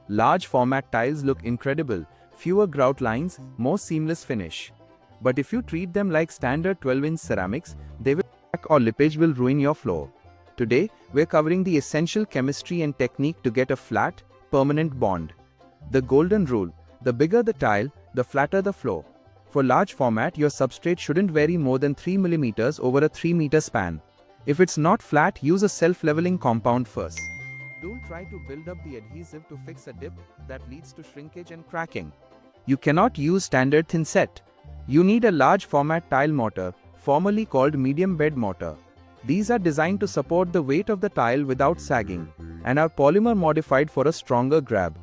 Large format tiles look incredible, fewer grout lines, more seamless finish. But if you treat them like standard 12-inch ceramics, they will crack or lippage will ruin your floor. Today, we're covering the essential chemistry and technique to get a flat, permanent bond. The golden rule: the bigger the tile, the flatter the floor. For large format, your substrate shouldn't vary more than 3 mm over a 3-meter span. If it's not flat, use a self-leveling compound first. Don't try to build up the adhesive to fix a dip that leads to shrinkage and cracking. You cannot use standard thin set. You need a large format tile mortar, formerly called medium bed mortar. These are designed to support the weight of the tile without sagging, and are polymer modified for a stronger grab.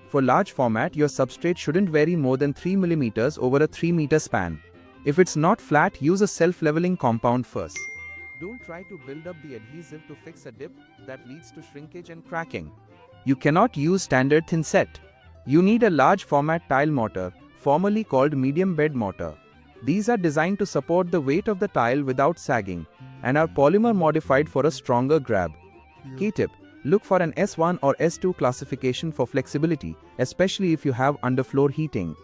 For large format, your substrate shouldn't vary more than 3 mm over a 3-meter span. If it's not flat, use a self-leveling compound first. Don't try to build up the adhesive to fix a dip that leads to shrinkage and cracking. You cannot use standard thin set. You need a large format tile mortar, formerly called medium bed mortar. These are designed to support the weight of the tile without sagging, and are polymer modified for a stronger grab. Key tip: look for an S1 or S2 classification for flexibility, especially if you have underfloor heating.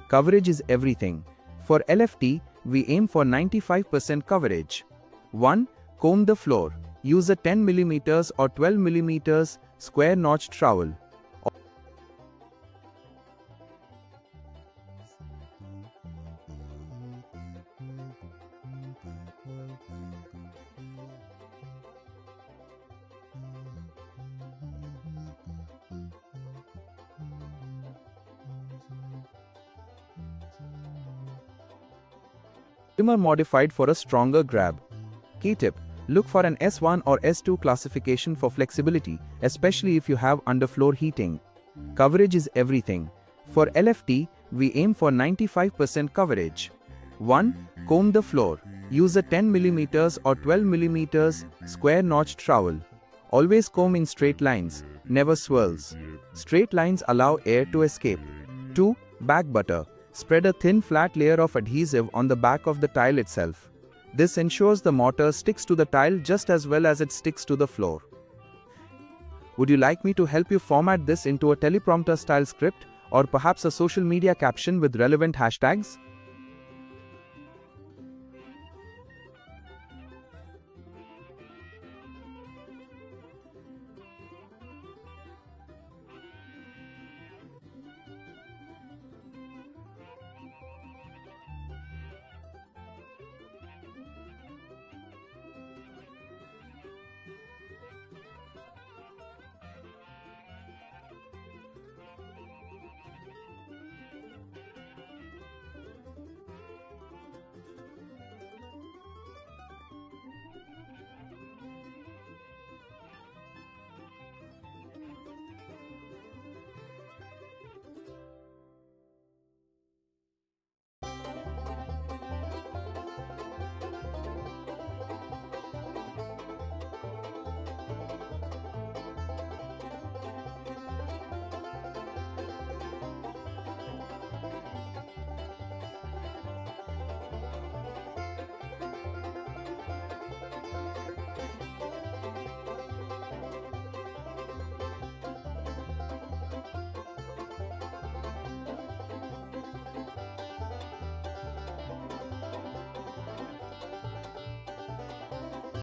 Coverage is everything. For LFT, we aim for 95% coverage. 1. Comb the floor. Use a 10 mm or 12 mm square notched trowel. Polymer modified for a stronger grab. Key tip: look for an S1 or S2 classification for flexibility, especially if you have underfloor heating. Coverage is everything. For LFT, we aim for 95% coverage. 1. Comb the floor. Use a 10 mm or 12 mm square notched trowel. Always comb in straight lines, never swirls. Straight lines allow air to escape. 2. Back butter. Spread a thin flat layer of adhesive on the back of the tile itself. This ensures the mortar sticks to the tile just as well as it sticks to the floor. Would you like me to help you format this into a teleprompter style script, or perhaps a social media caption with relevant hashtags?